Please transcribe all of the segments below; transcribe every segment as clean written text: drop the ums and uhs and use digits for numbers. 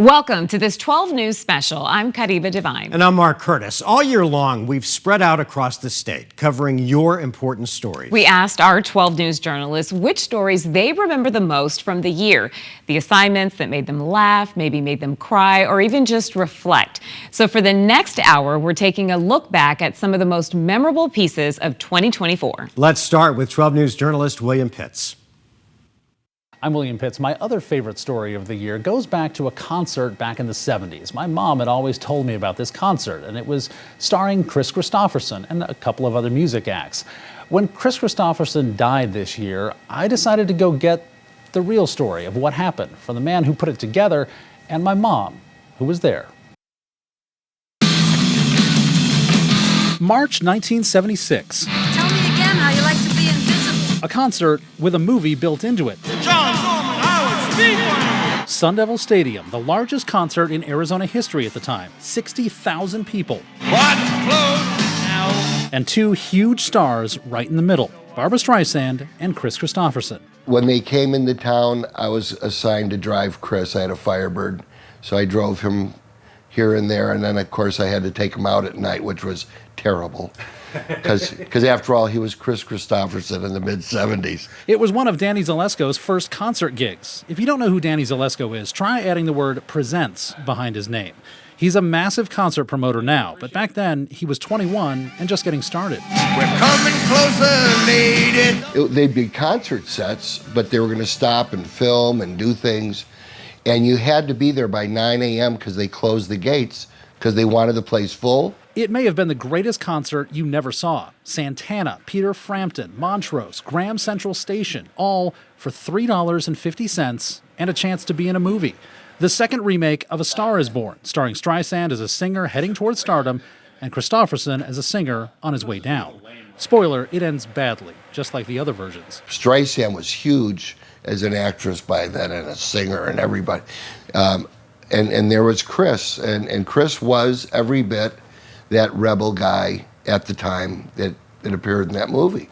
Welcome to this 12 News special. I'm Kariba Devine. And I'm Mark Curtis. All year long, we've spread out across the state, covering your important stories. We asked our 12 News journalists which stories they remember the most from the year. The assignments that made them laugh, maybe made them cry, or even just reflect. So for the next hour, we're taking a look back at some of the most memorable pieces of 2024. Let's start with 12 News journalist William Pitts. I'm William Pitts. My other favorite story of the year goes back to a concert back in the 70s. My mom had always told me about this concert, and it was starring Kris Kristofferson and a couple of other music acts. When Kris Kristofferson died this year, I decided to go get the real story of what happened from the man who put it together and my mom, who was there. March 1976. Tell me again how you like to be invisible. A concert with a movie built into it. Sun Devil Stadium, the largest concert in Arizona history at the time. 60,000 people. And two huge stars right in the middle, Barbra Streisand and Kris Kristofferson. When they came into town, I was assigned to drive Kris. I had a Firebird, so I drove him here and there, and then of course I had to take him out at night, which was terrible. Because after all, he was Kris Kristofferson in the mid-'70s. It was one of Danny Zalesko's first concert gigs. If you don't know who Danny Zalesko is, try adding the word presents behind his name. He's a massive concert promoter now, but back then he was 21 and just getting started. We're coming closer, lady. They'd be concert sets, but they were going to stop and film and do things. And you had to be there by 9 a.m. because they closed the gates because they wanted the place full. It may have been the greatest concert you never saw. Santana, Peter Frampton, Montrose, Graham Central Station, all for $3.50 and a chance to be in a movie. The second remake of A Star is Born, starring Streisand as a singer heading towards stardom and Kristofferson as a singer on his way down. Spoiler, it ends badly, just like the other versions. Streisand was huge as an actress by then and a singer and everybody. And there was Kris, and Kris was every bit that rebel guy at the time that appeared in that movie.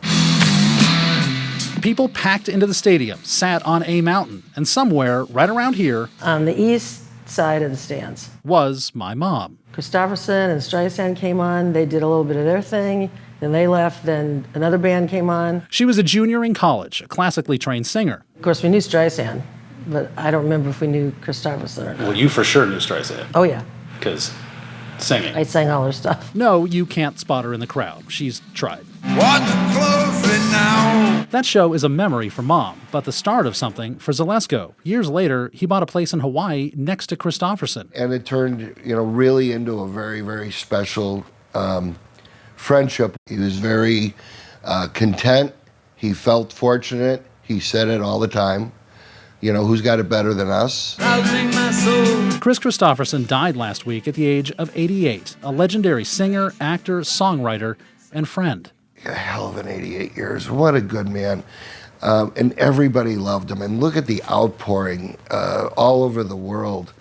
People packed into the stadium, sat on a mountain, and somewhere right around here, on the east side of the stands, was my mom. Kristofferson and Streisand came on. They did a little bit of their thing. Then they left. Then another band came on. She was a junior in college, a classically trained singer. Of course, we knew Streisand, but I don't remember if we knew Kristofferson or not. Well, you for sure knew Streisand. Oh, yeah. Because singing. I sang all her stuff. No, you can't spot her in the crowd. She's tried. What's closing now? That show is a memory for Mom, but the start of something for Zalesko. Years later, he bought a place in Hawaii next to Kristofferson. And it turned, really into a very, very special friendship. He was very content. He felt fortunate. He said it all the time. Who's got it better than us? Kris Kristofferson died last week at the age of 88, a legendary singer, actor, songwriter, and friend. A hell of an 88 years. What a good man. And everybody loved him. And look at the outpouring all over the world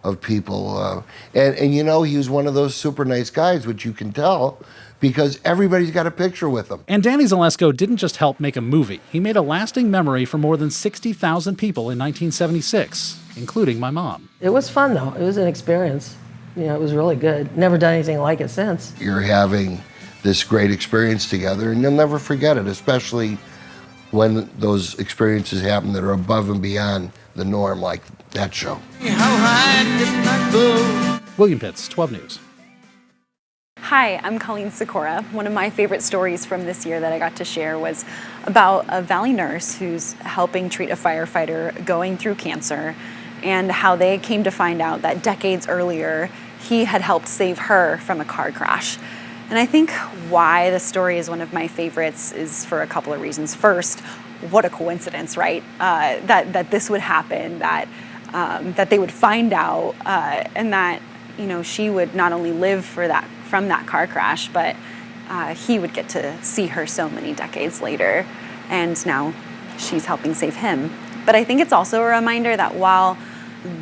of people. And he was one of those super nice guys, which you can tell because everybody's got a picture with him. And Danny Zalesko didn't just help make a movie. He made a lasting memory for more than 60,000 people in 1976, including my mom. It was fun, though. It was an experience. It was really good. Never done anything like it since. You're having this great experience together, and you'll never forget it, especially when those experiences happen that are above and beyond the norm, like that show. William Pitts, 12 News. Hi, I'm Colleen Skur. One of my favorite stories from this year that I got to share was about a Valley nurse who's helping treat a firefighter going through cancer, and how they came to find out that decades earlier he had helped save her from a car crash. And I think why the story is one of my favorites is for a couple of reasons. First, what a coincidence, right? That this would happen, that they would find out, and that she would not only live from that car crash, but he would get to see her so many decades later, and now she's helping save him. But I think it's also a reminder that while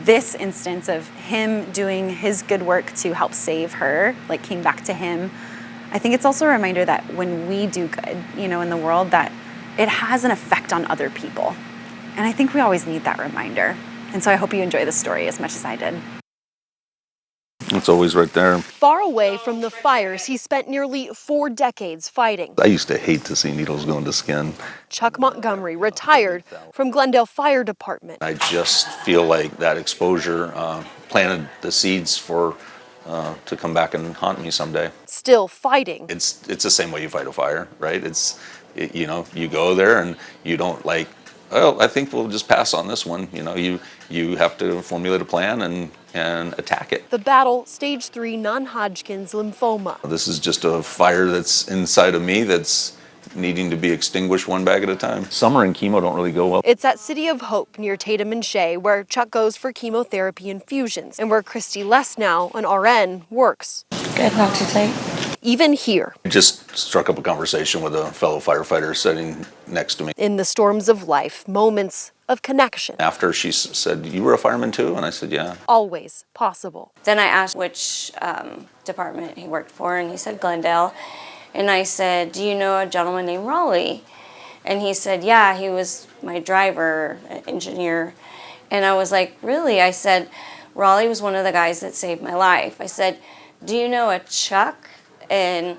this instance of him doing his good work to help save her, came back to him, I think it's also a reminder that when we do good, in the world, that it has an effect on other people. And I think we always need that reminder. And so I hope you enjoy the story as much as I did. It's always right there. Far away from the fires he spent nearly 4 decades fighting. I used to hate to see needles go into skin. Chuck Montgomery retired from Glendale Fire Department. I just feel like that exposure planted the seeds for to come back and haunt me someday. Still fighting. It's the same way you fight a fire, right? You know, you go there and you don't like, oh, I think we'll just pass on this one. You know, you have to formulate a plan and attack it. The battle, stage 3 non-Hodgkin's lymphoma. This is just a fire that's inside of me that's needing to be extinguished one bag at a time. Summer and chemo don't really go well. It's at City of Hope near Tatum and Shea where Chuck goes for chemotherapy infusions and where Christy Lesnow, an RN, works. Good, not too tight. Even here. I just struck up a conversation with a fellow firefighter sitting next to me. In the storms of life, moments of connection. After she said, "You were a fireman too?" And I said, "Yeah." Always possible. Then I asked which department he worked for, and he said Glendale. And I said, "Do you know a gentleman named Raleigh?" And he said, "Yeah, he was my driver, engineer." And I was like, "Really?" I said, "Raleigh was one of the guys that saved my life." I said, "Do you know a Chuck?" And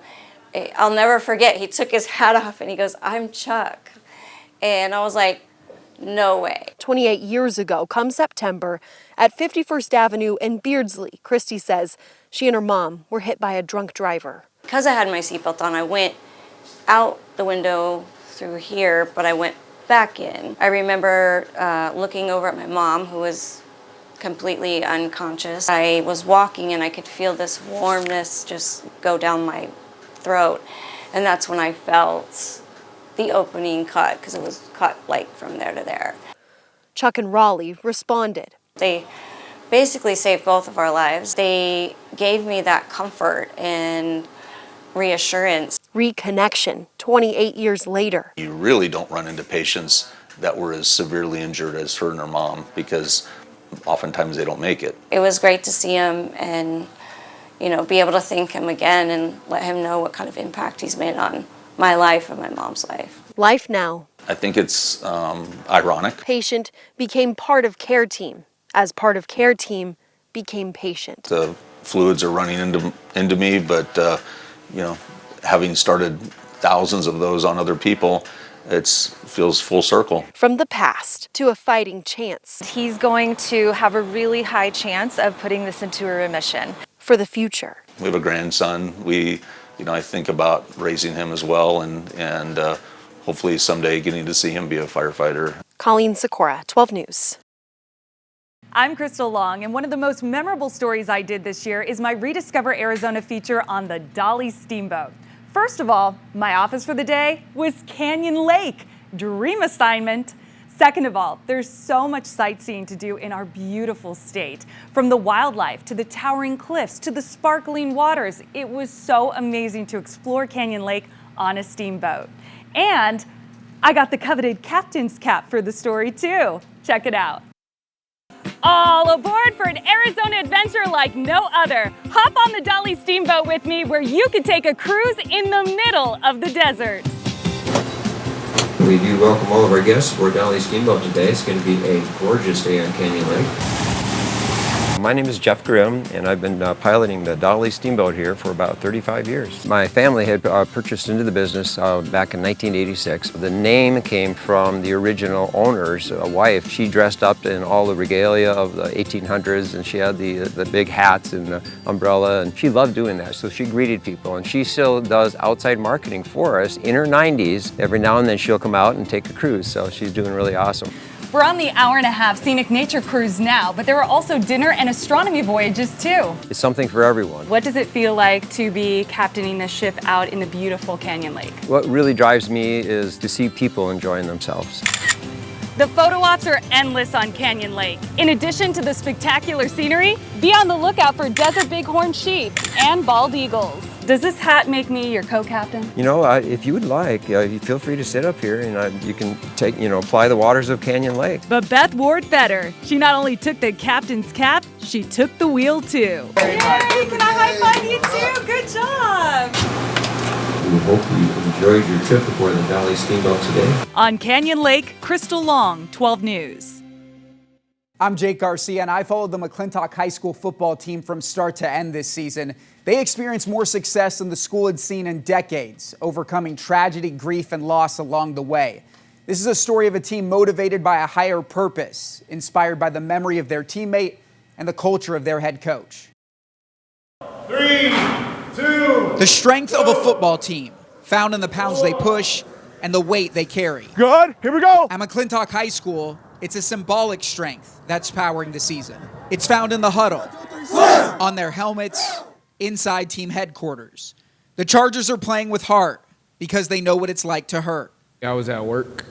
I'll never forget, he took his hat off and he goes, "I'm Chuck." And I was like, no way. 28 years ago, come September, at 51st Avenue in Beardsley, Christy says she and her mom were hit by a drunk driver. Because I had my seatbelt on, I went out the window through here, but I went back in. I remember looking over at my mom, who was completely unconscious. I was walking and I could feel this warmness just go down my throat. And that's when I felt the opening cut, because it was cut like from there to there. Chuck and Raleigh responded. They basically saved both of our lives. They gave me that comfort and reassurance. Reconnection 28 years later. You really don't run into patients that were as severely injured as her and her mom, because oftentimes they don't make it. It was great to see him and, you know, be able to thank him again and let him know what kind of impact he's made on my life and my mom's life. Life now. I think it's ironic. Patient became part of care team, as part of care team became patient. The fluids are running into me, but you know, having started thousands of those on other people, it feels full circle. From the past to a fighting chance. He's going to have a really high chance of putting this into a remission. For the future. We have a grandson. I think about raising him as well, and hopefully someday getting to see him be a firefighter. Colleen Skur, 12 News. I'm Crystal Long, and one of the most memorable stories I did this year is my Rediscover Arizona feature on the Dolly Steamboat. First of all, my office for the day was Canyon Lake. Dream assignment. Second of all, there's so much sightseeing to do in our beautiful state. From the wildlife to the towering cliffs to the sparkling waters, it was so amazing to explore Canyon Lake on a steamboat. And I got the coveted captain's cap for the story too. Check it out. All aboard for an Arizona adventure like no other. Hop on the Dolly Steamboat with me where you can take a cruise in the middle of the desert. We do welcome all of our guests aboard Dolly Steamboat today. It's going to be a gorgeous day on Canyon Lake. My name is Jeff Grimm, and I've been piloting the Dolly Steamboat here for about 35 years. My family had purchased into the business back in 1986. The name came from the original owner's wife. She dressed up in all the regalia of the 1800s, and she had the big hats and the umbrella, and she loved doing that. So she greeted people, and she still does outside marketing for us. In her 90s, every now and then she'll come out and take a cruise, so she's doing really awesome. We're on the hour-and-a-half scenic nature cruise now, but there are also dinner and astronomy voyages too. It's something for everyone. What does it feel like to be captaining the ship out in the beautiful Canyon Lake? What really drives me is to see people enjoying themselves. The photo ops are endless on Canyon Lake. In addition to the spectacular scenery, be on the lookout for desert bighorn sheep and bald eagles. Does this hat make me your co-captain? You know, if you would like, feel free to sit up here and you can take, apply the waters of Canyon Lake. But Beth wore it better. She not only took the captain's cap, she took the wheel too. Yay! Can I high five you too? Good job! We hope you enjoyed your trip aboard the Dolly Steamboat today. On Canyon Lake, Crystal Long, 12 News. I'm Jake Garcia, and I followed the McClintock High School football team from start to end this season. They experienced more success than the school had seen in decades, overcoming tragedy, grief, and loss along the way. This is a story of a team motivated by a higher purpose, inspired by the memory of their teammate and the culture of their head coach. 3, 2. The strength of a football team, found in the pounds they push and the weight they carry. Good, here we go. At McClintock High School, it's a symbolic strength that's powering the season. It's found in the huddle, on their helmets, inside team headquarters. The Chargers are playing with heart because they know what it's like to hurt. I was at work,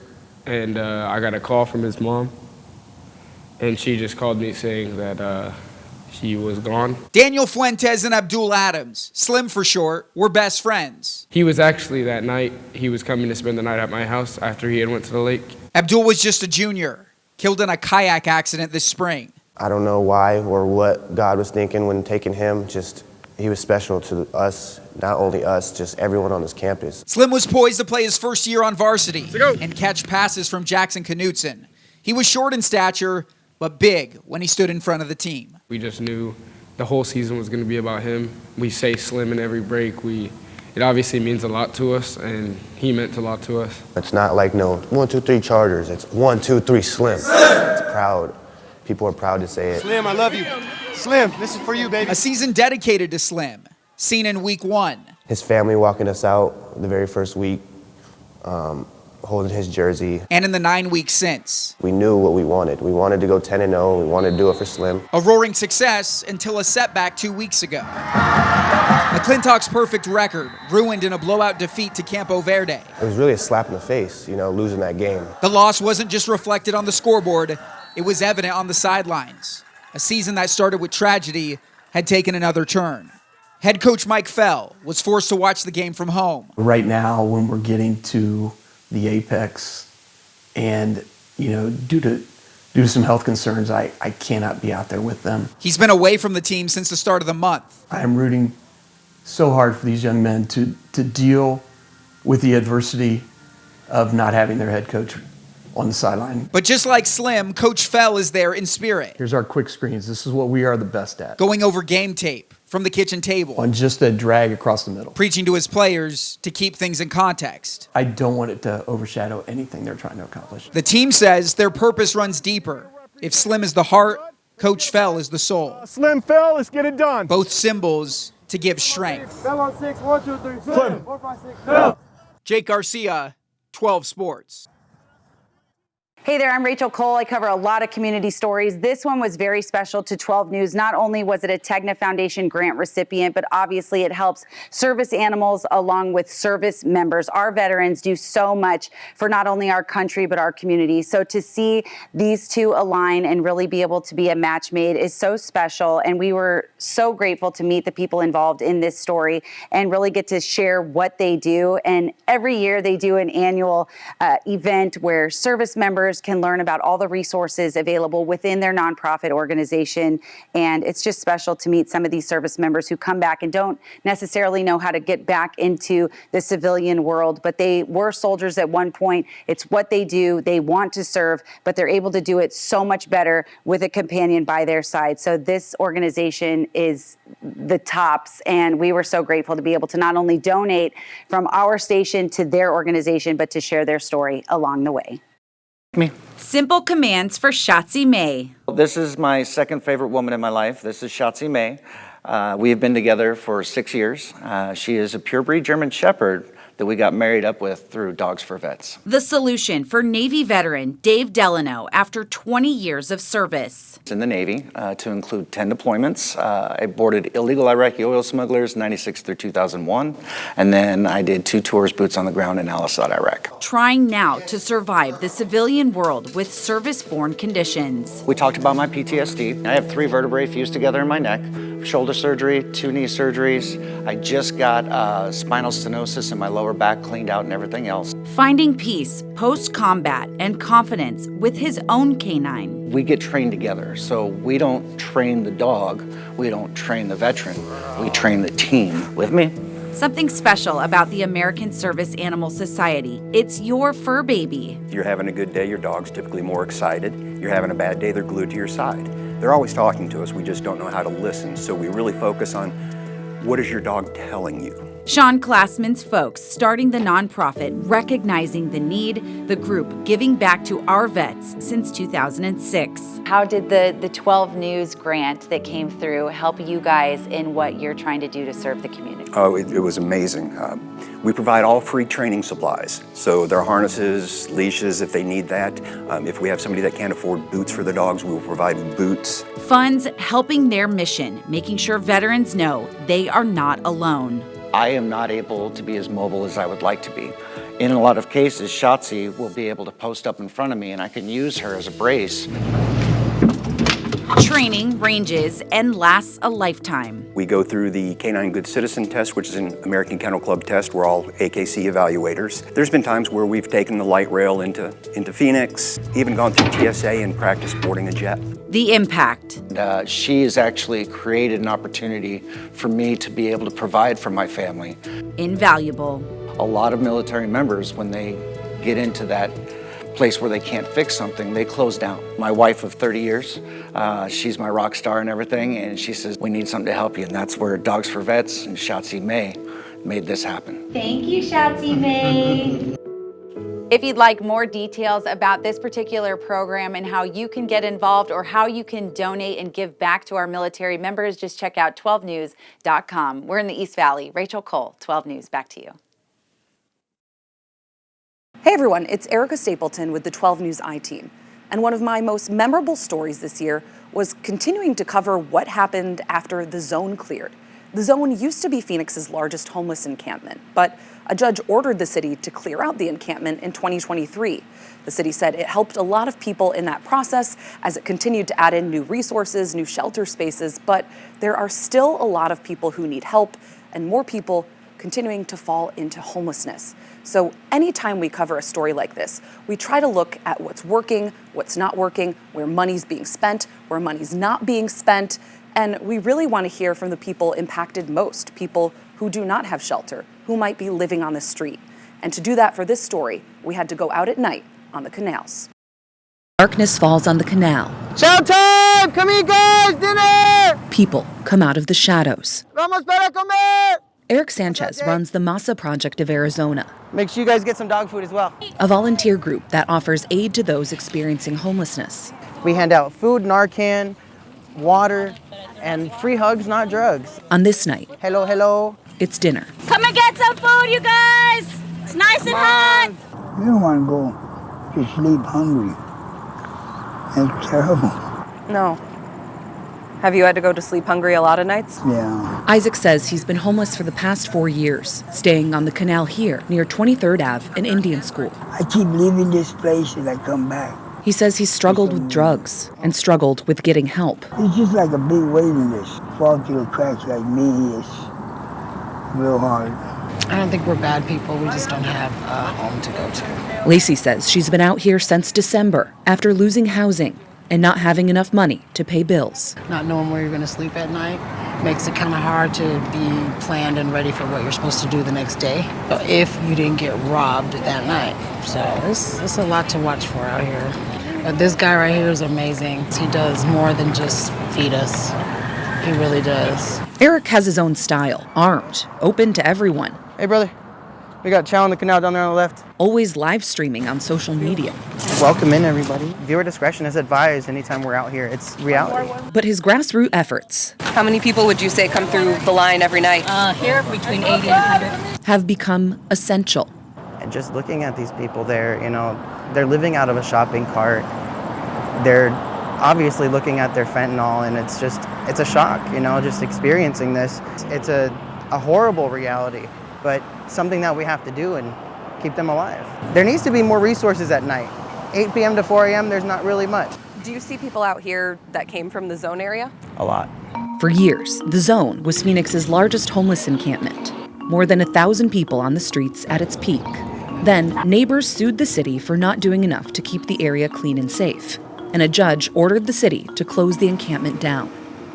and I got a call from his mom, and she just called me saying that he was gone. Daniel Fuentes and Abdul Adams, Slim for short, were best friends. He was actually that night, he was coming to spend the night at my house after he had went to the lake. Abdul was just a junior, killed in a kayak accident this spring. I don't know why or what God was thinking when taking him. Just, he was special to us, not only us, just everyone on this campus. Slim was poised to play his first year on varsity and catch passes from Jackson Knutson. He was short in stature, but big when he stood in front of the team. We just knew the whole season was going to be about him. We say Slim in every break. It obviously means a lot to us, and he meant a lot to us. It's not like, no, 1, 2, 3 Chargers. It's 1, 2, 3 Slim. It's proud. People are proud to say it. Slim, I love you. Slim, this is for you, baby. A season dedicated to Slim, seen in week 1. His family walking us out the very first week, holding his jersey. And in the 9 weeks since. We knew what we wanted. We wanted to go 10-0. We wanted to do it for Slim. A roaring success until a setback 2 weeks ago. McClintock's perfect record ruined in a blowout defeat to Campo Verde. It was really a slap in the face, losing that game. The loss wasn't just reflected on the scoreboard, it was evident on the sidelines. A season that started with tragedy had taken another turn. Head coach Mike Fell was forced to watch the game from home. Right now, when we're getting to the apex and, due to some health concerns, I cannot be out there with them. He's been away from the team since the start of the month. I'm rooting so hard for these young men to deal with the adversity of not having their head coach on the sideline. But just like Slim, Coach Fell is there in spirit. Here's our quick screens. This is what we are the best at. Going over game tape from the kitchen table. On just a drag across the middle. Preaching to his players to keep things in context. I don't want it to overshadow anything they're trying to accomplish. The team says their purpose runs deeper. If Slim is the heart, Coach Fell is the soul. Slim Fell, let's get it done. Both symbols to give strength. Fell on 6, 1, 2, 3, Slim. 4, 5, 6, Fell. Jake Garcia, 12 Sports. Hey there, I'm Rachel Cole. I cover a lot of community stories. This one was very special to 12 News. Not only was it a Tegna Foundation grant recipient, but obviously it helps service animals along with service members. Our veterans do so much for not only our country, but our community. So to see these two align and really be able to be a match made is so special. And we were so grateful to meet the people involved in this story and really get to share what they do. And every year they do an annual event where service members can learn about all the resources available within their nonprofit organization. And it's just special to meet some of these service members who come back and don't necessarily know how to get back into the civilian world, but they were soldiers at one point. It's what they do. They want to serve, but they're able to do it so much better with a companion by their side. So this organization is the tops, and we were so grateful to be able to not only donate from our station to their organization, but to share their story along the way. Me. Simple commands for Shotzi May. This is my second favorite woman in my life. This is Shotzi May. We have been together for 6 years. She is a purebred German Shepherd that we got married up with through Dogs for Vets. The solution for Navy veteran Dave Delano after 20 years of service. In the Navy, to include 10 deployments. I boarded illegal Iraqi oil smugglers 96 through 2001, and then I did 2 tours boots on the ground in Al-Assad, Iraq. Trying now to survive the civilian world with service-borne conditions. We talked about my PTSD. I have 3 vertebrae fused together in my neck, shoulder surgery, 2 knee surgeries. I just got spinal stenosis in my lower back cleaned out and everything else. Finding peace post-combat and confidence with his own canine. We get trained together, so we don't train the dog, we don't train the veteran, we train the team. With me? Something special about the American Service Animal Society. It's your fur baby. If you're having a good day, your dog's typically more excited. You're having a bad day, they're glued to your side. They're always talking to us, we just don't know how to listen, so we really focus on what is your dog telling you. Sean Klassman's folks starting the nonprofit, recognizing the need, the group giving back to our vets since 2006. How did the 12 News grant that came through help you guys in what you're trying to do to serve the community? Oh, it was amazing. We provide all free training supplies. So their harnesses, leashes, if they need that. If we have somebody that can't afford boots for their dogs, we will provide boots. Funds helping their mission, making sure veterans know they are not alone. I am not able to be as mobile as I would like to be. In a lot of cases, Shotzi will be able to post up in front of me and I can use her as a brace. Training ranges and lasts a lifetime. We go through the Canine Good Citizen test, which is an American Kennel Club test. We're all AKC evaluators. There's been times where we've taken the light rail into Phoenix, even gone through TSA and practiced boarding a jet. The impact. She has actually created an opportunity for me to be able to provide for my family. Invaluable. A lot of military members, when they get into that place where they can't fix something, they close down. My wife of 30 years, she's my rock star and everything, and she says, we need something to help you, and that's where Dogs for Vets and Shotzi May made this happen. Thank you, Shotzi May. If you'd like more details about this particular program and how you can get involved or how you can donate and give back to our military members, just check out 12news.com. We're in the East Valley. Rachel Cole, 12 News, back to you. Hey everyone, it's Erica Stapleton with the 12 News I-Team. And one of my most memorable stories this year was continuing to cover what happened after the zone cleared. The zone used to be Phoenix's largest homeless encampment, but a judge ordered the city to clear out the encampment in 2023. The city said it helped a lot of people in that process as it continued to add in new resources, new shelter spaces, but there are still a lot of people who need help and more people continuing to fall into homelessness. So anytime we cover a story like this, we try to look at what's working, what's not working, where money's being spent, where money's not being spent, and we really want to hear from the people impacted most, people who do not have shelter, who might be living on the street. And to do that for this story, we had to go out at night on the canals. Darkness falls on the canal. Shout time! Come here, guys! Dinner! People come out of the shadows. Vamos para comer! Eric Sanchez runs the Masa Project of Arizona, Make sure you guys get some dog food as well. a volunteer group that offers aid to those experiencing homelessness. We hand out food, Narcan, water, and free hugs, not drugs. On this night, Hello, hello. it's dinner. Come and get some food, you guys. It's nice and hot. You don't want to go to sleep hungry. It's terrible. No. Have you had to go to sleep hungry a lot of nights? Yeah. Isaac says he's been homeless for the past 4 years, staying on the canal here near 23rd Ave and Indian School. I keep leaving this place and I come back. He says he's struggled with drugs and struggled with getting help. It's just like a big waiting list. Fall through the cracks like me, it's real hard. I don't think we're bad people. We just don't have a home to go to. Lacey says she's been out here since December after losing housing and not having enough money to pay bills. Not knowing where you're going to sleep at night makes it kind of hard to be planned and ready for what you're supposed to do the next day if you didn't get robbed that night. So it's a lot to watch for out here. But this guy right here is amazing. He does more than just feed us. He really does. Eric has his own style, armed, open to everyone. Hey, brother. We got chow in the canal down there on the left. Always live streaming on social media. Welcome in, everybody. Viewer discretion is advised anytime we're out here. It's reality. But his grassroots efforts How many people would you say come through the line every night? Here, between 80 and 100. have become essential. And just looking at these people there, you know, they're living out of a shopping cart. They're obviously looking at their fentanyl, and it's a shock, you know, just experiencing this. It's a horrible reality, but something that we have to do and keep them alive. There needs to be more resources at night. 8 p.m. to 4 a.m., there's not really much. Do you see people out here that came from the zone area? A lot. For years, the Zone was Phoenix's largest homeless encampment. More than 1,000 people on the streets at its peak. Then, neighbors sued the city for not doing enough to keep the area clean and safe. And a judge ordered the city to close the encampment down.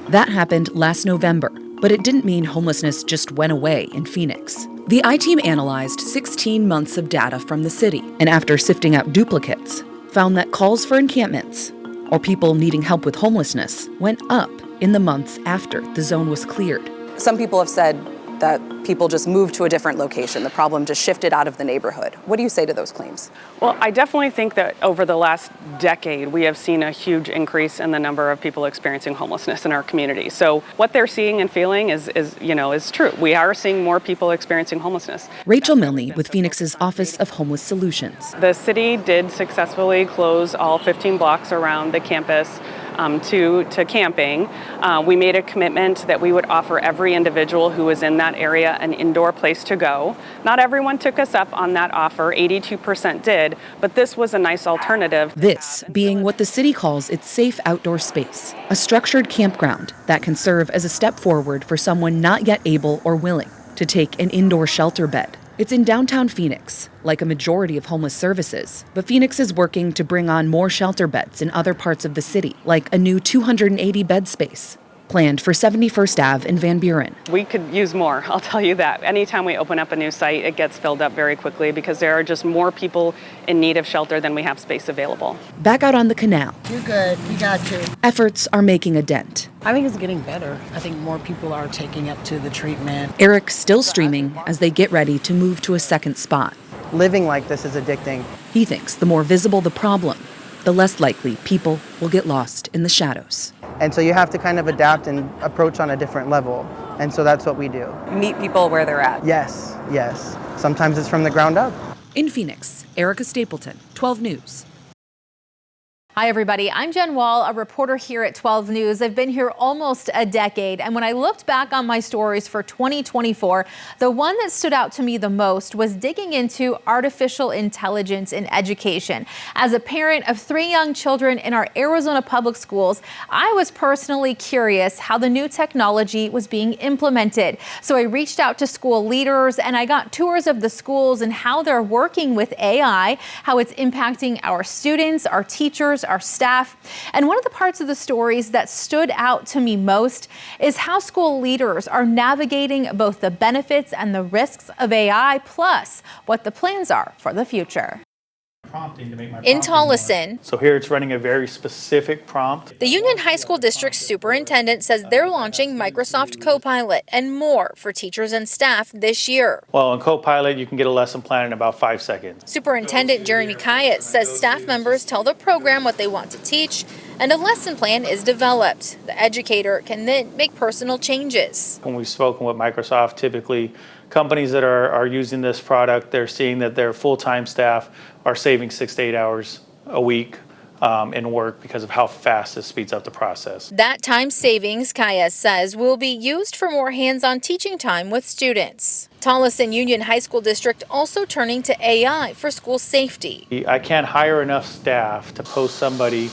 That happened last November, But it didn't mean homelessness just went away in Phoenix. The I-Team analyzed 16 months of data from the city, and after sifting out duplicates, found that calls for encampments, or people needing help with homelessness, went up in the months after the zone was cleared. Some people have said that people just moved to a different location. The problem just shifted out of the neighborhood. What do you say to those claims? Well, I definitely think that over the last decade, we have seen a huge increase in the number of people experiencing homelessness in our community. So what they're seeing and feeling is true. We are seeing more people experiencing homelessness. Rachel Milne with Phoenix's Office of Homeless Solutions. The city did successfully close all 15 blocks around the campus to camping. We made a commitment that we would offer every individual who was in that area an indoor place to go. Not everyone took us up on that offer, 82% did, but this was a nice alternative. This being what the city calls its safe outdoor space, a structured campground that can serve as a step forward for someone not yet able or willing to take an indoor shelter bed. It's in downtown Phoenix, like a majority of homeless services, but Phoenix is working to bring on more shelter beds in other parts of the city, like a new 280-bed space planned for 71st Ave in Van Buren. We could use more, I'll tell you that. Anytime we open up a new site, it gets filled up very quickly because there are just more people in need of shelter than we have space available. Back out on the canal, You're good. We got you. efforts are making a dent. I think it's getting better. I think more people are taking up to the treatment. Eric still streaming as they get ready to move to a second spot. Living like this is addicting. He thinks the more visible the problem, the less likely people will get lost in the shadows. And so you have to kind of adapt and approach on a different level. And so that's what we do. Meet people where they're at. Yes, yes. Sometimes it's from the ground up. In Phoenix, Erica Stapleton, 12 News. Hi, everybody. I'm Jen Wall, a reporter here at 12 News. I've been here almost a decade, and when I looked back on my stories for 2024, the one that stood out to me the most was digging into artificial intelligence in education. As a parent of 3 young children in our Arizona public schools, I was personally curious how the new technology was being implemented. So I reached out to school leaders, and I got tours of the schools and how they're working with AI, how it's impacting our students, our teachers, our staff. And one of the parts of the stories that stood out to me most is how school leaders are navigating both the benefits and the risks of AI, plus what the plans are for the future. In Tolleson, So here it's running a very specific prompt. the Union High School District Superintendent says they're launching Microsoft Copilot and more for teachers and staff this year. Well, in Copilot, you can get a lesson plan in about 5 seconds. Superintendent Jeremy Kayat says staff members tell the program what they want to teach, and a lesson plan is developed. The educator can then make personal changes. When we've spoken with Microsoft, typically companies that are using this product, they're seeing that their full-time staff are saving 6 to 8 hours a week in work because of how fast it speeds up the process. That time savings, Kaya says, will be used for more hands-on teaching time with students. Tolleson Union High School District also turning to AI for school safety. I can't hire enough staff to post somebody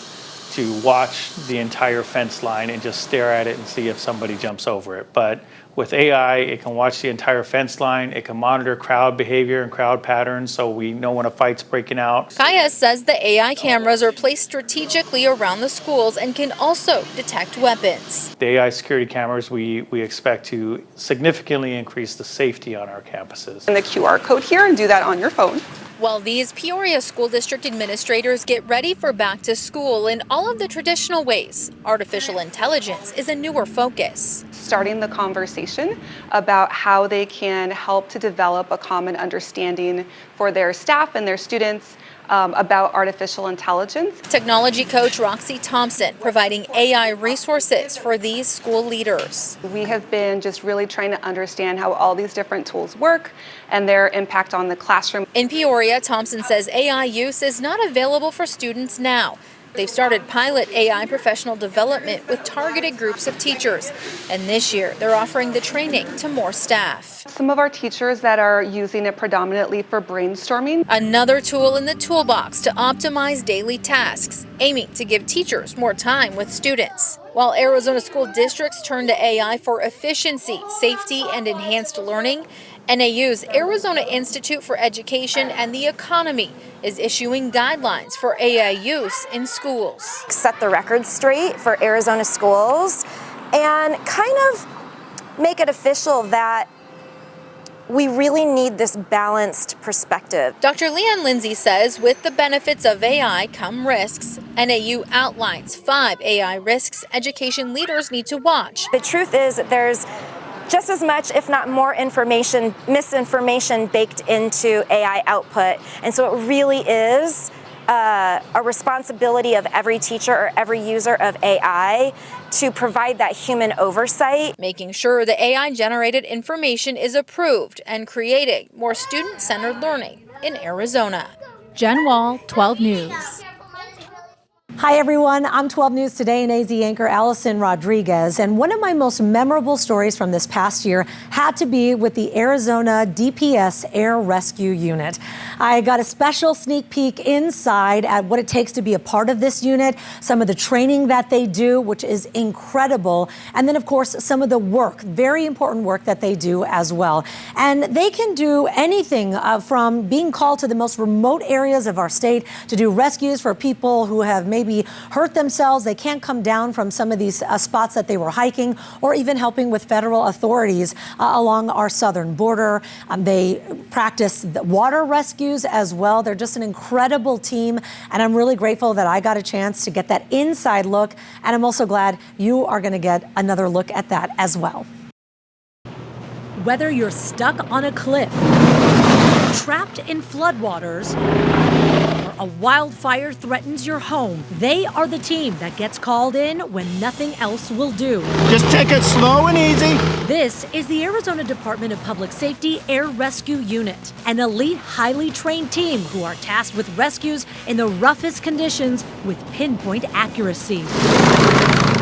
to watch the entire fence line and just stare at it and see if somebody jumps over it. But with AI, it can watch the entire fence line. It can monitor crowd behavior and crowd patterns so we know when a fight's breaking out. Kaya says the AI cameras are placed strategically around the schools and can also detect weapons. The AI security cameras, we expect to significantly increase the safety on our campuses. And the QR code here and do that on your phone. While these Peoria School District administrators get ready for back to school in all of the traditional ways, artificial intelligence is a newer focus. Starting the conversation about how they can help to develop a common understanding for their staff and their students about artificial intelligence. Technology coach Roxy Thompson providing AI resources for these school leaders. We have been just really trying to understand how all these different tools work and their impact on the classroom. In Peoria, Thompson says AI use is not available for students now. They've started pilot AI professional development with targeted groups of teachers. And this year, they're offering the training to more staff. Some of our teachers that are using it predominantly for brainstorming. Another tool in the toolbox to optimize daily tasks, aiming to give teachers more time with students. While Arizona school districts turn to AI for efficiency, safety, and enhanced learning, NAU's Arizona Institute for Education and the Economy is issuing guidelines for AI use in schools. Set the record straight for Arizona schools and kind of make it official that we really need this balanced perspective. Dr. Leanne Lindsay says with the benefits of AI come risks. NAU outlines 5 AI risks education leaders need to watch. The truth is that there's just as much, if not more misinformation baked into AI output. And so it really is a responsibility of every teacher or every user of AI to provide that human oversight. Making sure the AI-generated information is approved and creating more student-centered learning in Arizona. Jen Wall, 12 News. Hi, everyone. I'm 12 News Today and AZ anchor Allison Rodriguez. And one of my most memorable stories from this past year had to be with the Arizona DPS Air Rescue Unit. I got a special sneak peek inside at what it takes to be a part of this unit, some of the training that they do, which is incredible. And then, of course, some of the work, very important work that they do as well. And they can do anything from being called to the most remote areas of our state to do rescues for people who have maybe hurt themselves. They can't come down from some of these spots that they were hiking, or even helping with federal authorities along our southern border. They practice the water rescues as well. They're just an incredible team, and I'm really grateful that I got a chance to get that inside look, and I'm also glad you are going to get another look at that as well. Whether you're stuck on a cliff, trapped in floodwaters, or a wildfire threatens your home, they are the team that gets called in when nothing else will do. Just take it slow and easy. This is the Arizona Department of Public Safety Air Rescue Unit, an elite, highly trained team who are tasked with rescues in the roughest conditions with pinpoint accuracy.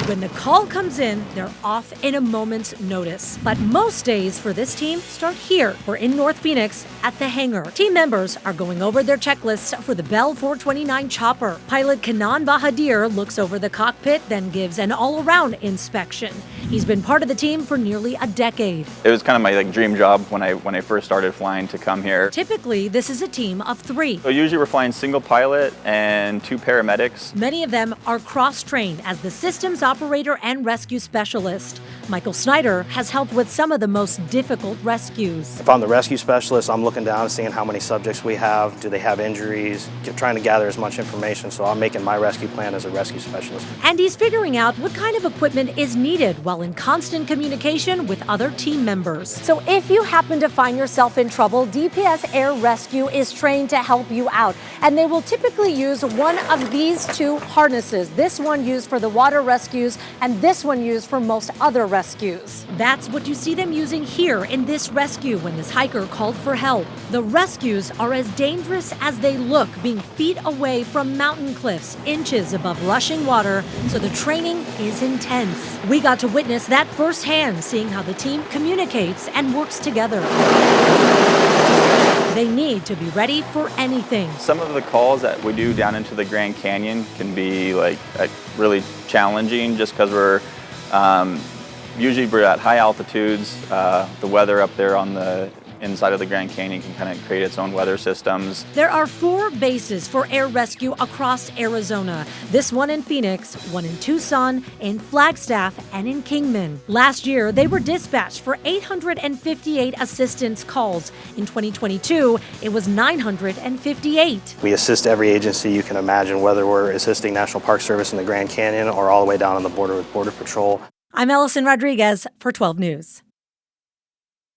When the call comes in, they're off in a moment's notice. But most days for this team start here or in North Phoenix at the hangar. Team members are going over their checklists for the Bell 429 chopper. Pilot Kanan Bahadir looks over the cockpit, then gives an all-around inspection. He's been part of the team for nearly a decade. It was kind of my dream job when I first started flying to come here. Typically, this is a team of 3. So usually we're flying single pilot and 2 paramedics. Many of them are cross-trained as the systems operator and rescue specialist. Michael Snyder has helped with some of the most difficult rescues. If I'm the rescue specialist, I'm looking down and seeing how many subjects we have, do they have injuries, trying to gather as much information, so I'm making my rescue plan as a rescue specialist. And he's figuring out what kind of equipment is needed while in constant communication with other team members. So if you happen to find yourself in trouble, DPS Air Rescue is trained to help you out. And they will typically use one of these 2 harnesses. This one used for the water rescues and this one used for most other rescues. That's what you see them using here in this rescue when this hiker called for help. The rescues are as dangerous as they look, being feet away from mountain cliffs, inches above rushing water, so the training is intense. We got to witness that firsthand, seeing how the team communicates and works together. They need to be ready for anything. Some of the calls that we do down into the Grand Canyon can be really challenging just because we're usually at high altitudes. The weather up there on the inside of the Grand Canyon can kind of create its own weather systems. There are 4 bases for air rescue across Arizona. This one in Phoenix, one in Tucson, in Flagstaff, and in Kingman. Last year, they were dispatched for 858 assistance calls. In 2022, it was 958. We assist every agency you can imagine, whether we're assisting National Park Service in the Grand Canyon or all the way down on the border with Border Patrol. I'm Allison Rodriguez for 12 News.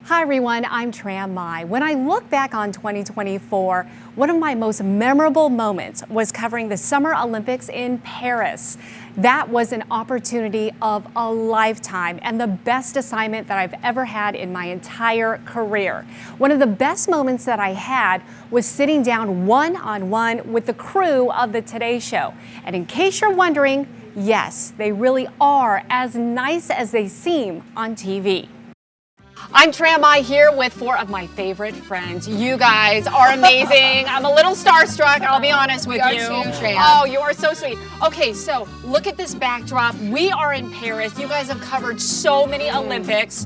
Hi everyone, I'm Tram Mai. When I look back on 2024, one of my most memorable moments was covering the Summer Olympics in Paris. That was an opportunity of a lifetime and the best assignment that I've ever had in my entire career. One of the best moments that I had was sitting down one-on-one with the crew of the Today Show. And in case you're wondering, yes, they really are as nice as they seem on TV. I'm Tram Mai here with 4 of my favorite friends. You guys are amazing. I'm a little starstruck, I'll be honest with you. Oh, you are so sweet. Okay, so look at this backdrop. We are in Paris. You guys have covered so many Olympics.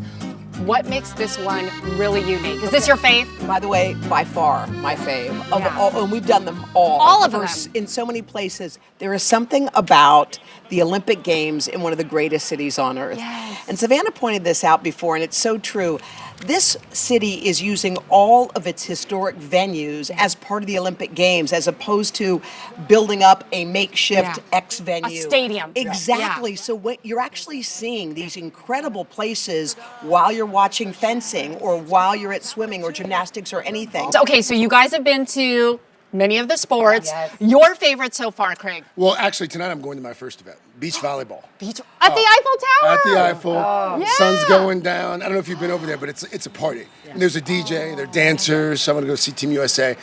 What makes this one really unique? Is this your fave? By the way, by far my fave of Yeah. all, and we've done them all. All of them. In so many places. There is something about the Olympic Games in one of the greatest cities on earth. Yes. And Savannah pointed this out before, and it's so true. This city is using all of its historic venues as part of the Olympic Games, as opposed to building up a makeshift X venue. A stadium. Exactly. Yeah. So what you're actually seeing these incredible places while you're watching fencing or while you're at swimming or gymnastics or anything. Okay, so you guys have been to many of the sports. Your favorite so far, Craig? Well, actually, tonight I'm going to my first event, beach volleyball. Beach at the Eiffel Tower. At the Eiffel. Oh. Sun's going down. I don't know if you've been over there, but it's a party. And there's a DJ, there are dancers. So I'm going to go see Team USA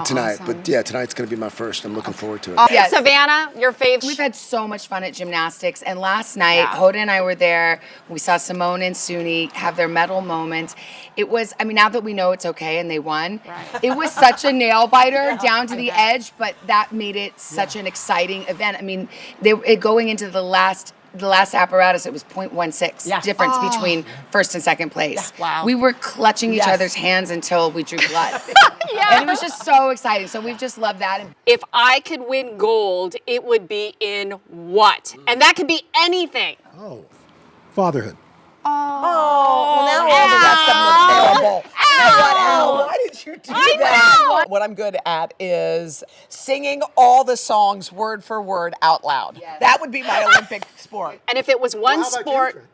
tonight. awesome. But yeah, tonight's going to be my first. I'm looking forward to it. Yes. Savannah, your favorite? We've had so much fun at gymnastics, and last night, Hoda and I were there. We saw Simone and Suni have their medal moment. It was, I mean, now that we know it's okay and they won, it was such a nail biter down to the edge, but that made it such an exciting event. I mean, going into the last apparatus, it was 0.16 difference between first and second place. Wow. We were clutching each other's hands until we drew blood. And it was just so exciting. So we've just loved that. If I could win gold, it would be in what? And that could be anything. Oh, fatherhood. Well, now all the rest of them are terrible. You know what, Al? Why did you do that? What I'm good at is singing all the songs word for word out loud. That would be my Olympic sport. And if it was one sport,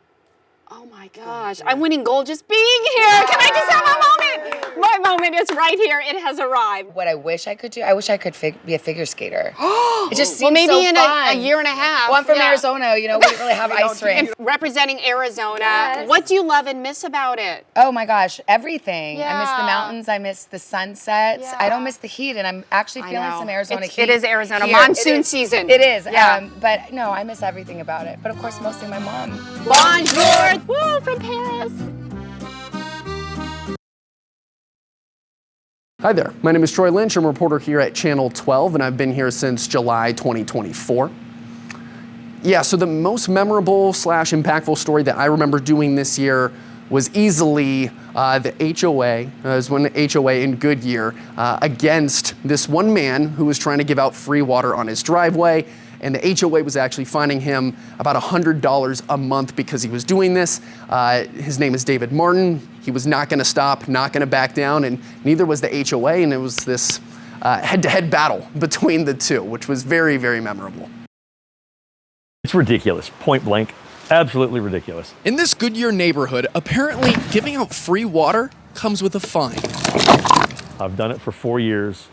oh my gosh, I'm winning gold just being here. Can I just have a moment? My moment is right here. It has arrived. What I wish I could do, I wish I could be a figure skater. It just seems well, maybe so in fun. a year and a half. Well, I'm from Arizona, we didn't really have ice rinks. Representing Arizona, what do you love and miss about it? Oh my gosh, everything. I miss the Yeah. mountains, I miss the sunsets. I don't miss the heat, and I'm actually I feeling know. some Arizona It's- heat. it is Arizona. here. Monsoon It is. season. It is. Yeah. But no, I miss everything about it. But of course, mostly my mom. Bonjour. Woo, from Paris. Hi there, my name is Troy Lynch. I'm a reporter here at Channel 12, and I've been here since July 2024. Yeah, so the most memorable / impactful story that I remember doing this year was easily the HOA. It was one HOA in Goodyear against this one man who was trying to give out free water on his driveway. And the HOA was actually fining him about $100 a month because he was doing this. His name is David Martin. He was not going to stop, not going to back down, and neither was the HOA. And it was this head-to-head battle between the two, which was very, very memorable. It's ridiculous, point blank, absolutely ridiculous. In this Goodyear neighborhood, apparently giving out free water comes with a fine. I've done it for 4 years.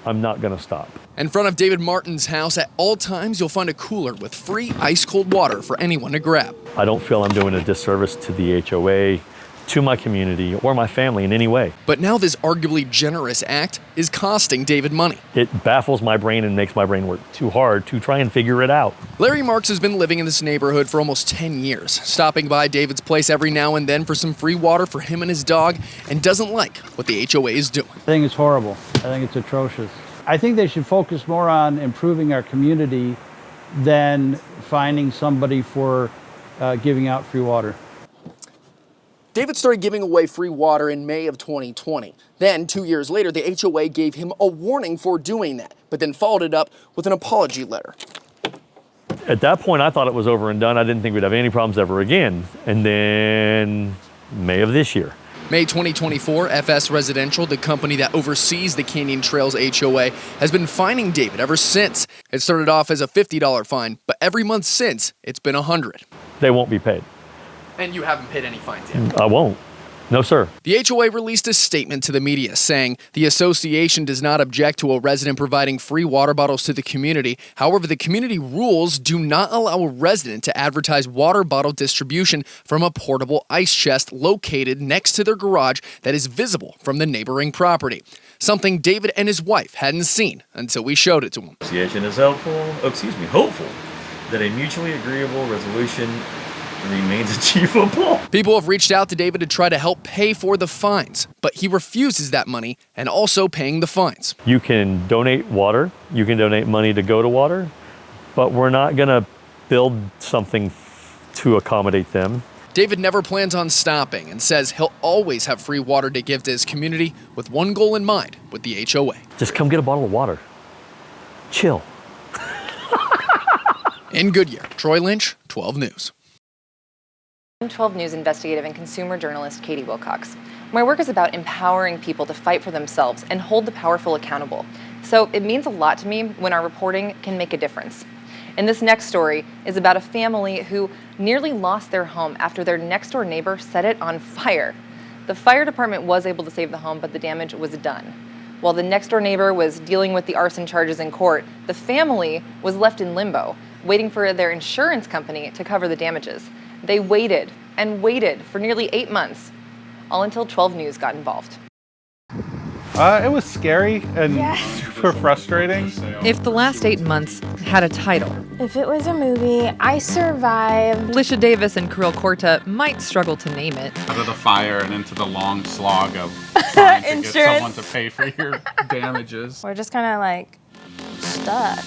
I'm not going to stop. In front of David Martin's house, at all times, you'll find a cooler with free ice-cold water for anyone to grab. I don't feel I'm doing a disservice to the HOA, to my community, or my family in any way. But now this arguably generous act is costing David money. It baffles my brain and makes my brain work too hard to try and figure it out. Larry Marks has been living in this neighborhood for almost 10 years, stopping by David's place every now and then for some free water for him and his dog, and doesn't like what the HOA is doing. I think it's horrible. I think it's atrocious. I think they should focus more on improving our community than finding somebody for giving out free water. David started giving away free water in May of 2020. Then, 2 years later, the HOA gave him a warning for doing that, but then followed it up with an apology letter. At that point, I thought it was over and done. I didn't think we'd have any problems ever again. And then May of this year. May 2024, FS Residential, the company that oversees the Canyon Trails HOA, has been fining David ever since. It started off as a $50 fine, but every month since, it's been $100. They won't be paid. And you haven't paid any fines yet? I won't. No, sir. The HOA released a statement to the media saying the association does not object to a resident providing free water bottles to the community. However, the community rules do not allow a resident to advertise water bottle distribution from a portable ice chest located next to their garage that is visible from the neighboring property. Something David and his wife hadn't seen until we showed it to them. The association is hopeful that a mutually agreeable resolution remains achievable. People have reached out to David to try to help pay for the fines, but he refuses that money and also paying the fines. You can donate water, you can donate money to go to water, but we're not going to build something to accommodate them. David never plans on stopping and says he'll always have free water to give to his community with one goal in mind with the HOA. Just come get a bottle of water. Chill. In Goodyear, Troy Lynch, 12 News. I'm 12 News investigative and consumer journalist Katie Wilcox. My work is about empowering people to fight for themselves and hold the powerful accountable. So it means a lot to me when our reporting can make a difference. And this next story is about a family who nearly lost their home after their next door neighbor set it on fire. The fire department was able to save the home, but the damage was done. While the next door neighbor was dealing with the arson charges in court, the family was left in limbo, waiting for their insurance company to cover the damages. They waited and waited for nearly 8 months, all until 12 News got involved. It was scary and super frustrating. If the last 8 months had a title, if it was a movie, I survived. Lisha Davis and Kirill Korta might struggle to name it. Out of the fire and into the long slog of trying to get someone to pay for your damages. We're just kind of like stuck.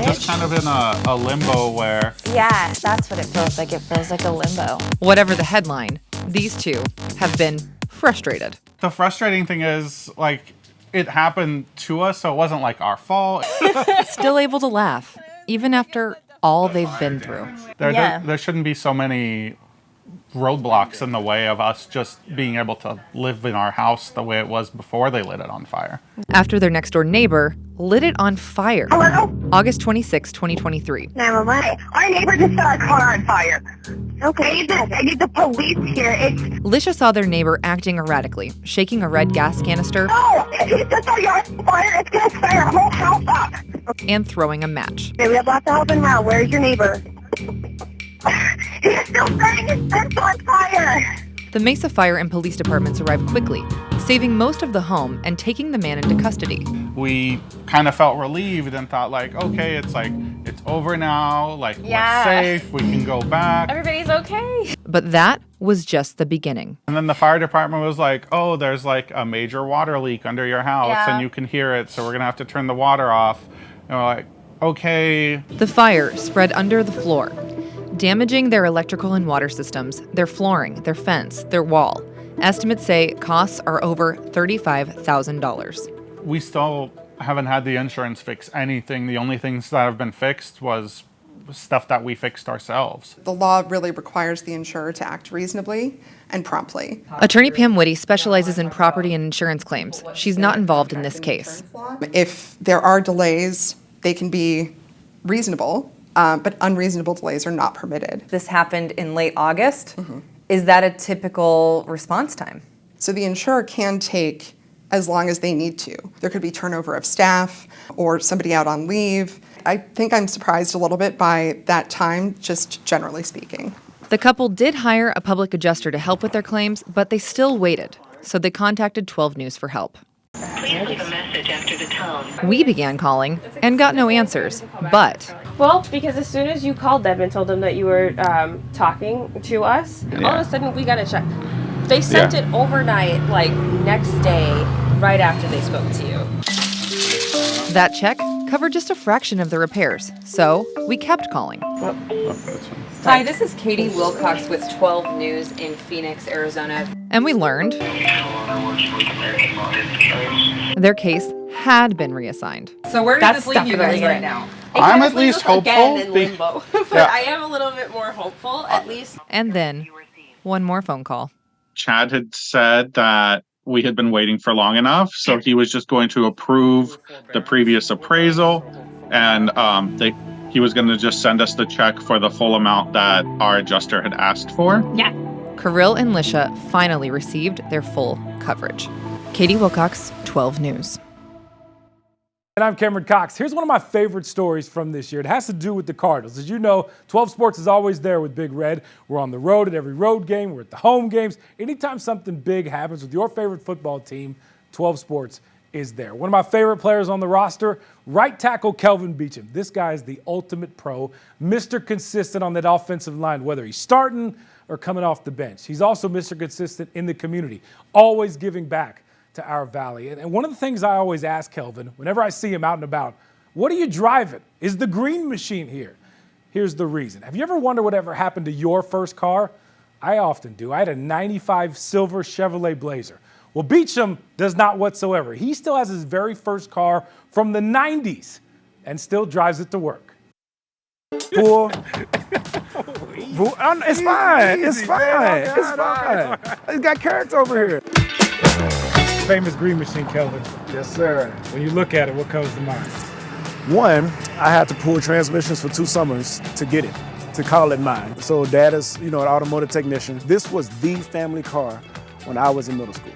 Just kind of in a limbo where... Yeah, that's what it feels like. It feels like a limbo. Whatever the headline, these two have been frustrated. The frustrating thing is, like, it happened to us, so it wasn't like our fault. Still able to laugh, even after all they've been through. There shouldn't be so many roadblocks in the way of us just being able to live in our house the way it was before they lit it on fire. After their next door neighbor lit it on fire. Hello? August 26, 2023. 911. Our neighbor just set our car on fire. Okay, I need the police here. Lisha saw their neighbor acting erratically, shaking a red gas canister. No! If you set our yard on fire, it's gonna fire our whole house up. And throwing a match. Okay, we have lots of help in now. Where's your neighbor? He's still setting his fence on fire. The Mesa Fire and Police departments arrived quickly, saving most of the home and taking the man into custody. We kind of felt relieved and thought, like, okay, it's over now, like, we're safe, we can go back. Everybody's okay. But that was just the beginning. And then the fire department was like, oh, there's like a major water leak under your house and you can hear it, so we're gonna have to turn the water off. And we're like, okay. The fire spread under the floor, damaging their electrical and water systems, their flooring, their fence, their wall. Estimates say costs are over $35,000. We still haven't had the insurance fix anything. The only things that have been fixed was stuff that we fixed ourselves. The law really requires the insurer to act reasonably and promptly. Attorney Pam Whitty specializes in property and insurance claims. She's not involved in this case. If there are delays, they can be reasonable, but unreasonable delays are not permitted. This happened in late August. Is that a typical response time? So the insurer can take as long as they need to. There could be turnover of staff or somebody out on leave. I think I'm surprised a little bit by that time, just generally speaking. The couple did hire a public adjuster to help with their claims, but they still waited. So they contacted 12 News for help. Please leave a message after the tone. We began calling and got no answers, but... Well, because as soon as you called them and told them that you were talking to us, all of a sudden we got a check. They sent it overnight, like next day, right after they spoke to you. That check covered just a fraction of the repairs, so we kept calling. Hi, this is Katie Wilcox with 12 News in Phoenix, Arizona. And we learned their case had been reassigned. So where does this leave you guys right now? I'm at least hopeful. Again in limbo, but I am a little bit more hopeful, at least. And then one more phone call. Chad had said that we had been waiting for long enough, so he was just going to approve the previous appraisal, and he was going to just send us the check for the full amount that our adjuster had asked for. Yeah. Kirill and Lisha finally received their full coverage. Katie Wilcox, 12 News. And I'm Cameron Cox. Here's one of my favorite stories from this year. It has to do with the Cardinals. As you know, 12 Sports is always there with Big Red. We're on the road at every road game. We're at the home games. Anytime something big happens with your favorite football team, 12 Sports is there. One of my favorite players on the roster, right tackle Kelvin Beachum. This guy is the ultimate pro, Mr. Consistent on that offensive line, whether he's starting or coming off the bench. He's also Mr. Consistent in the community, always giving back to our valley. And one of the things I always ask Kelvin, whenever I see him out and about, what are you driving? Is the green machine here? Here's the reason. Have you ever wondered whatever happened to your first car? I often do. I had a 95 silver Chevrolet Blazer. Well, Beecham does not whatsoever. He still has his very first car from the 90s and still drives it to work. Pool. It's fine. It's fine. It's fine. It's got character over here. Famous green machine, Kelvin. Yes, sir. When you look at it, what comes to mind? One, I had to pull transmissions for 2 summers to get it, to call it mine. So Dad is, an automotive technician. This was the family car when I was in middle school.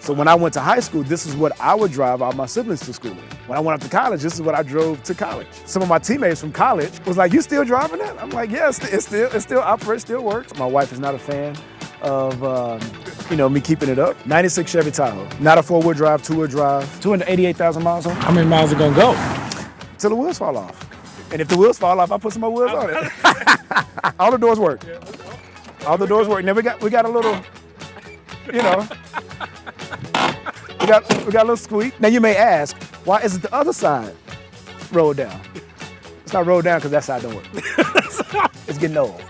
So when I went to high school, this is what I would drive all my siblings to school in. When I went up to college, this is what I drove to college. Some of my teammates from college was like, "You still driving that?" I'm like, "Yeah, it still operates, still works." My wife is not a fan of, me keeping it up. 96 Chevy Tahoe, not a 4-wheel drive, 2-wheel drive, 288,000 miles on it. How many miles are gonna go? Till the wheels fall off. And if the wheels fall off, I put some more wheels on it. All the doors work. All the doors work. Now we got a little, we got a little squeak. Now you may ask, why is it the other side rolled down? It's not rolled down because that side don't work. It's getting old.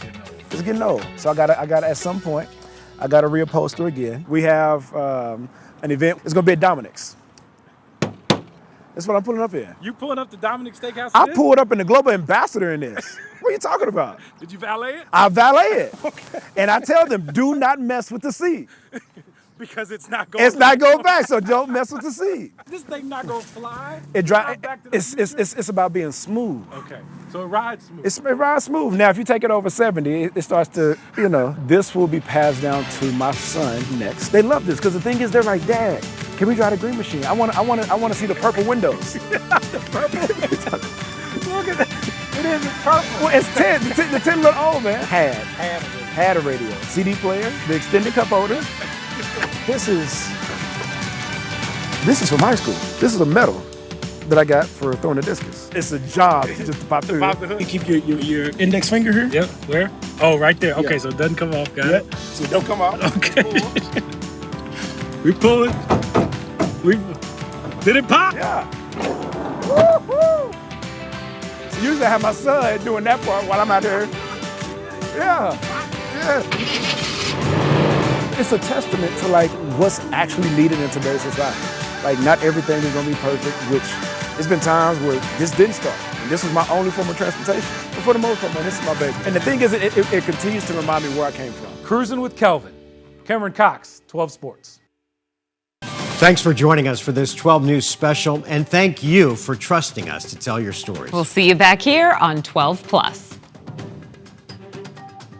It's getting old. So I gotta at some point, I gotta reupholster again. We have an event. It's gonna be at Dominic's. That's what I'm pulling up in. You pulling up the Dominic Steakhouse? I pulled up in the Global Ambassador in this. What are you talking about? Did you valet it? I valet it. Okay. And I tell them, do not mess with the seat. Because it's not going It's not going back, so don't mess with the seat. This thing not going to fly? It's about being smooth. Okay, so it rides smooth. It rides smooth. Now, if you take it over 70, it starts to, this will be passed down to my son next. They love this because the thing is, they're like, "Dad, can we drive the green machine? I want to see the purple windows." The purple? Look at that. It is purple. Well, it's 10. The 10 look old, man. Had a radio. CD player, the extended cup holder. This is from high school. This is a medal that I got for throwing a discus. It's a job to just pop through. You keep your index finger here? Yep. Where? Oh, right there. Okay, so it doesn't come off. Got it. So it don't come off. Okay. We pull it. Did it pop? Yeah. Woo-hoo. So usually I have my son doing that part while I'm out there. Yeah. It's a testament to what's actually needed in today's society. Not everything is gonna be perfect, which there's been times where this didn't start. And this was my only form of transportation. But for the most part, man, this is my baby. And the thing is, it continues to remind me where I came from. Cruising with Kelvin. Cameron Cox, 12 Sports. Thanks for joining us for this 12 News special, and thank you for trusting us to tell your stories. We'll see you back here on 12 Plus.